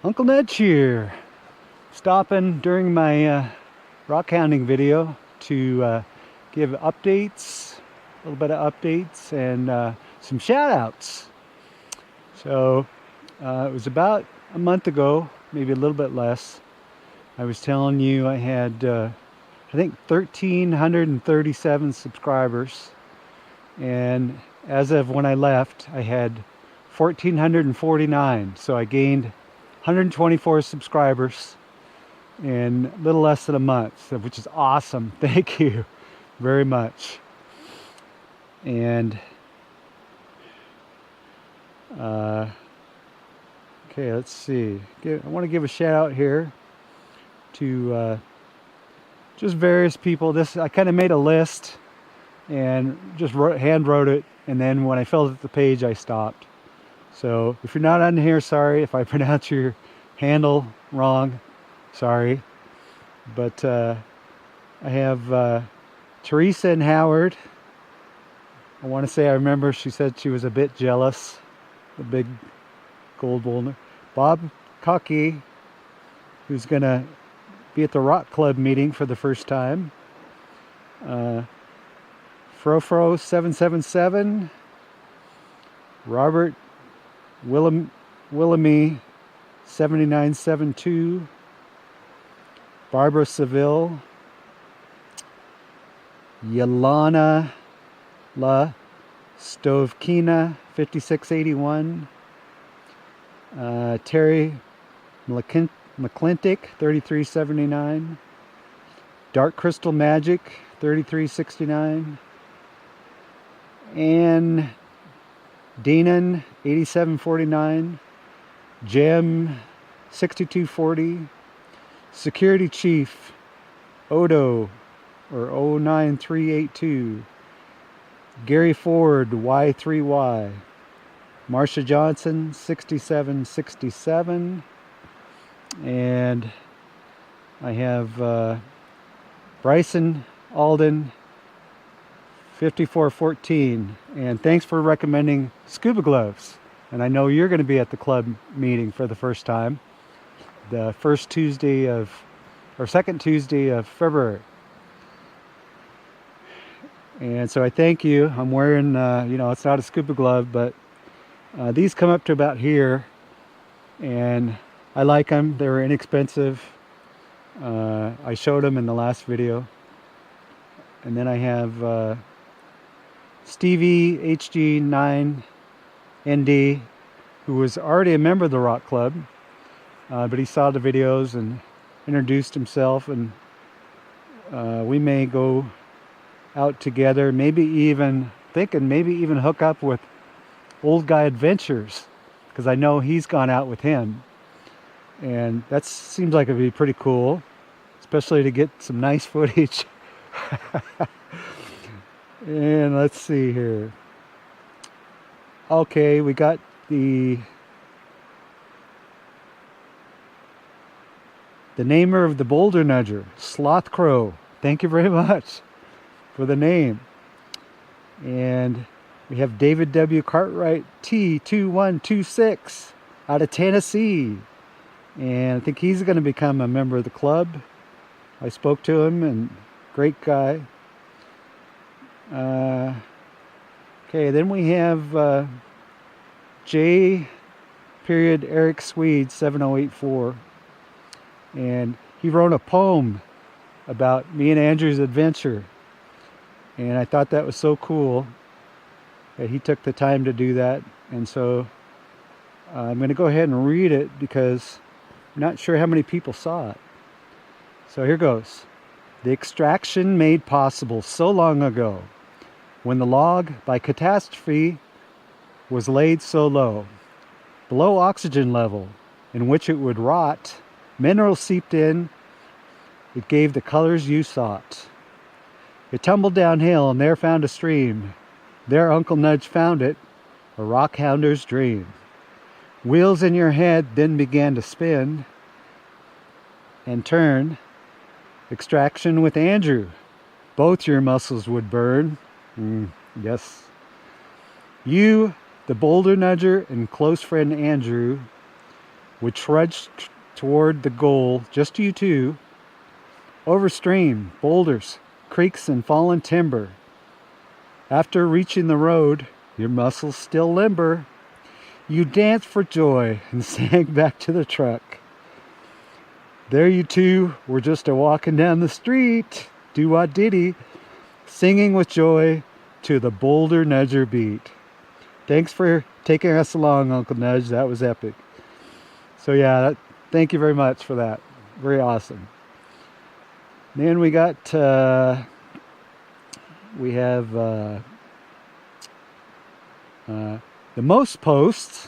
Uncle Nudge here, stopping during my rockhounding video to give updates, a little bit of updates, and some shout-outs. So it was about a month ago, maybe a little bit less. I was telling you I had, I think, 1,337 subscribers, and as of when I left, I had 1,449. So I gained 124 subscribers in a little less than a month, which is awesome. Thank you very much. And okay, let's see. I want to give a shout out here to just various people. I kind of made a list and just hand wrote it, and then when I filled out the page, I stopped. So if you're not on here, sorry if I pronounce your handle wrong, sorry. But I have Teresa and Howard. I want to say I remember she said she was a bit jealous, the big gold boulder. Bob Cocky, who's going to be at the Rock Club meeting for the first time. Frofro777. Robert Willamie 7972, Barbara Seville, Yelana La Stovkina 5681, Terry McClintic 3379, Dark Crystal Magic 3369, and Danon 8749, Gem 6240, Security Chief Odo or 09382, Gary Ford Y3Y, Marsha Johnson 6767, and I have Bryson Alden 5414, and thanks for recommending scuba gloves. And I know you're going to be at the club meeting for the first time, the second Tuesday of February. And so I thank you. I'm wearing, it's not a scuba glove, but these come up to about here, and I like them. They were inexpensive. I showed them in the last video. And then I have Stevie HG9ND, who was already a member of the Rock Club, but he saw the videos and introduced himself, and we may go out together, maybe even hook up with Old Guy Adventures, because I know he's gone out with him, and that seems like it'd be pretty cool, especially to get some nice footage. And let's see here. Okay, we got the namer of the Boulder Nudger, Sloth Crow. Thank you very much for the name. And we have David W. Cartwright T2126 out of Tennessee. And I think he's going to become a member of the club. I spoke to him, and great guy. Okay, then we have J. Eric Swede 7084, and he wrote a poem about me and Andrew's adventure, and I thought that was so cool that he took the time to do that. And so I'm going to go ahead and read it because I'm not sure how many people saw it. So here goes. The extraction made possible so long ago, when the log by catastrophe was laid so low, below oxygen level, in which it would rot, minerals seeped in, it gave the colors you sought. It tumbled downhill and there found a stream. There Uncle Nudge found it, a rockhounder's dream. Wheels in your head then began to spin and turn. Extraction with Andrew. Both your muscles would burn. Yes. You, the Boulder Nudger, and close friend Andrew would trudge toward the goal, just you two, over stream, boulders, creeks, and fallen timber. After reaching the road, your muscles still limber, you danced for joy and sang back to the truck. There you two were just a-walking down the street, do-wah-diddy, singing with joy to the Boulder Nudger beat. Thanks for taking us along, Uncle Nudge. That was epic. So yeah, thank you very much for that. Very awesome. Then we got, we have the most posts,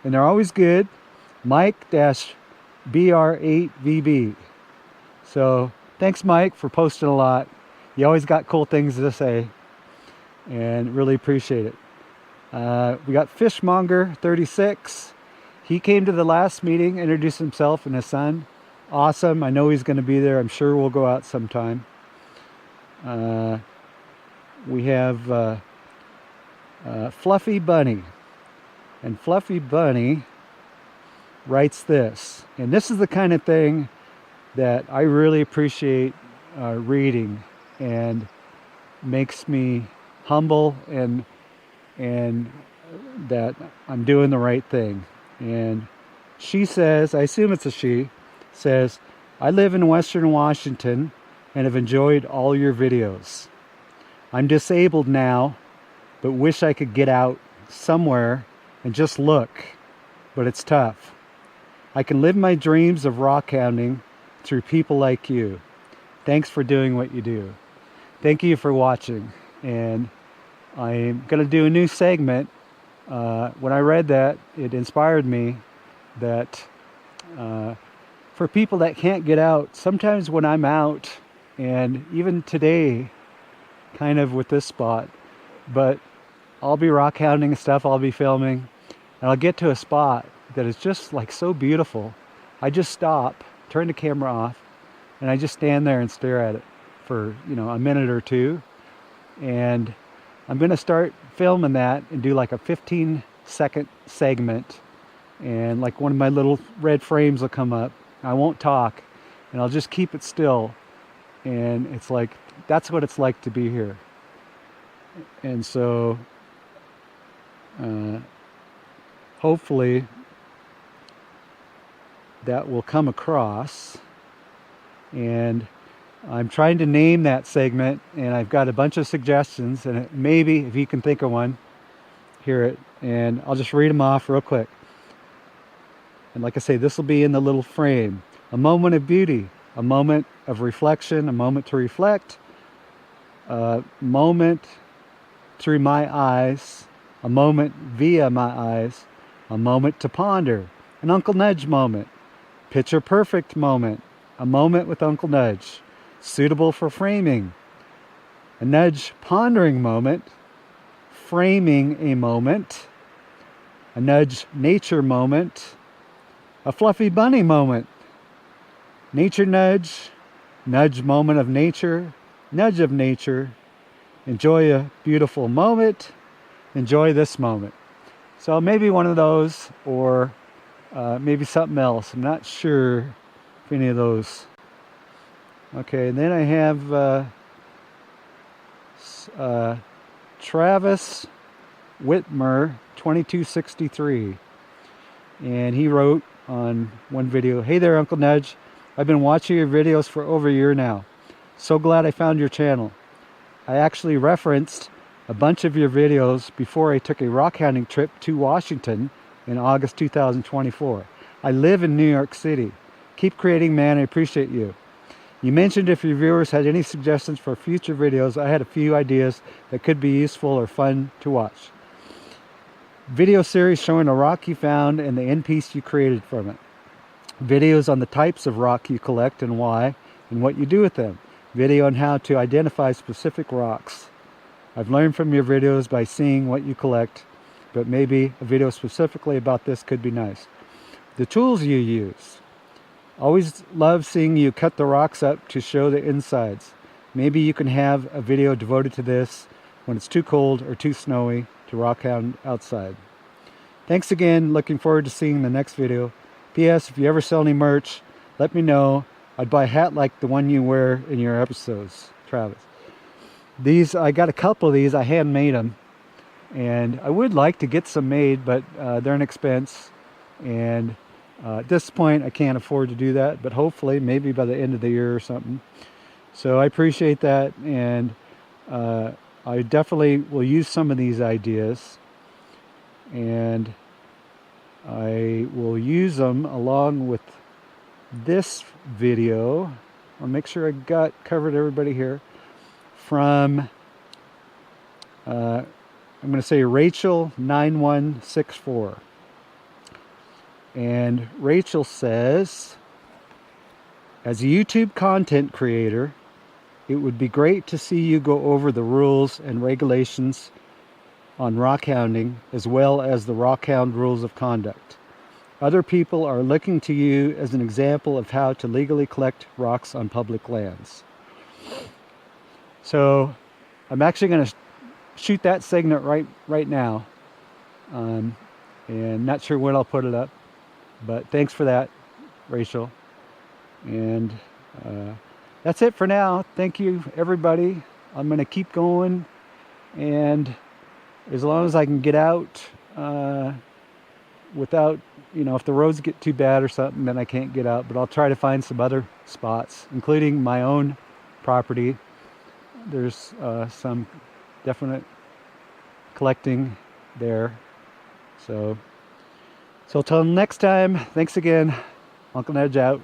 and they're always good, Mike-BR8VB. So thanks, Mike, for posting a lot. You always got cool things to say, and really appreciate it. We got Fishmonger36. He came to the last meeting, introduced himself and his son. Awesome. I know he's going to be there. I'm sure we'll go out sometime. We have Fluffy Bunny. And Fluffy Bunny writes this. And this is the kind of thing that I really appreciate reading, and makes me humble and that I'm doing the right thing. And she says, I assume it's a she, says, I live in Western Washington and have enjoyed all your videos. I'm disabled now, but wish I could get out somewhere and just look, but it's tough. I can live my dreams of rockhounding through people like you. Thanks for doing what you do. Thank you for watching. And I'm going to do a new segment. When I read that, it inspired me that for people that can't get out, sometimes when I'm out, and even today, kind of with this spot, but I'll be rockhounding and stuff, I'll be filming, and I'll get to a spot that is just like so beautiful. I just stop, turn the camera off, and I just stand there and stare at it for, you know, a minute or two. And I'm going to start filming that and do like a 15-second segment, and like one of my little red frames will come up. I won't talk, and I'll just keep it still, and it's like, that's what it's like to be here. And so hopefully that will come across. And I'm trying to name that segment, and I've got a bunch of suggestions, and maybe if you can think of one, hear it, and I'll just read them off real quick. And like I say, this will be in the little frame. A moment of beauty, a moment of reflection, a moment to reflect, a moment through my eyes, a moment via my eyes, a moment to ponder, an Uncle Nudge moment, picture perfect moment, a moment with Uncle Nudge, suitable for framing, a nudge pondering moment, framing a moment, a nudge nature moment, a fluffy bunny moment, nature nudge, nudge moment of nature, nudge of nature, enjoy a beautiful moment, enjoy this moment. So maybe one of those, or maybe something else. I'm not sure if any of those. Okay, and then I have Travis Whitmer 2263, and he wrote on one video, "Hey there, Uncle Nudge. I've been watching your videos for over a year now. So glad I found your channel. I actually referenced a bunch of your videos before I took a rockhounding trip to Washington in August 2024. I live in New York City. Keep creating, man. I appreciate you. You mentioned if your viewers had any suggestions for future videos. I had a few ideas that could be useful or fun to watch. Video series showing a rock you found and the end piece you created from it. Videos on the types of rock you collect and why, and what you do with them. Video on how to identify specific rocks. I've learned from your videos by seeing what you collect, but maybe a video specifically about this could be nice. The tools you use. Always love seeing you cut the rocks up to show the insides. Maybe you can have a video devoted to this when it's too cold or too snowy to rockhound outside. Thanks again. Looking forward to seeing the next video. P.S. If you ever sell any merch, let me know. I'd buy a hat like the one you wear in your episodes, Travis. These, I got a couple of these. I handmade them. And I would like to get some made, but they're an expense. And at this point, I can't afford to do that. But hopefully, maybe by the end of the year or something. So I appreciate that. And I definitely will use some of these ideas. And I will use them along with this video. I'll make sure I got covered everybody here. From, I'm going to say Rachel9164. And Rachel says, as a YouTube content creator, it would be great to see you go over the rules and regulations on rockhounding, as well as the rockhound rules of conduct. Other people are looking to you as an example of how to legally collect rocks on public lands. So I'm actually going to shoot that segment right now. And not sure when I'll put it up, but thanks for that, Rachel. And that's it for now. Thank you, everybody. I'm going to keep going, and as long as I can get out without, if the roads get too bad or something, then I can't get out. But I'll try to find some other spots, including my own property. There's some definite collecting there. So till next time, thanks again. Uncle Nudge out.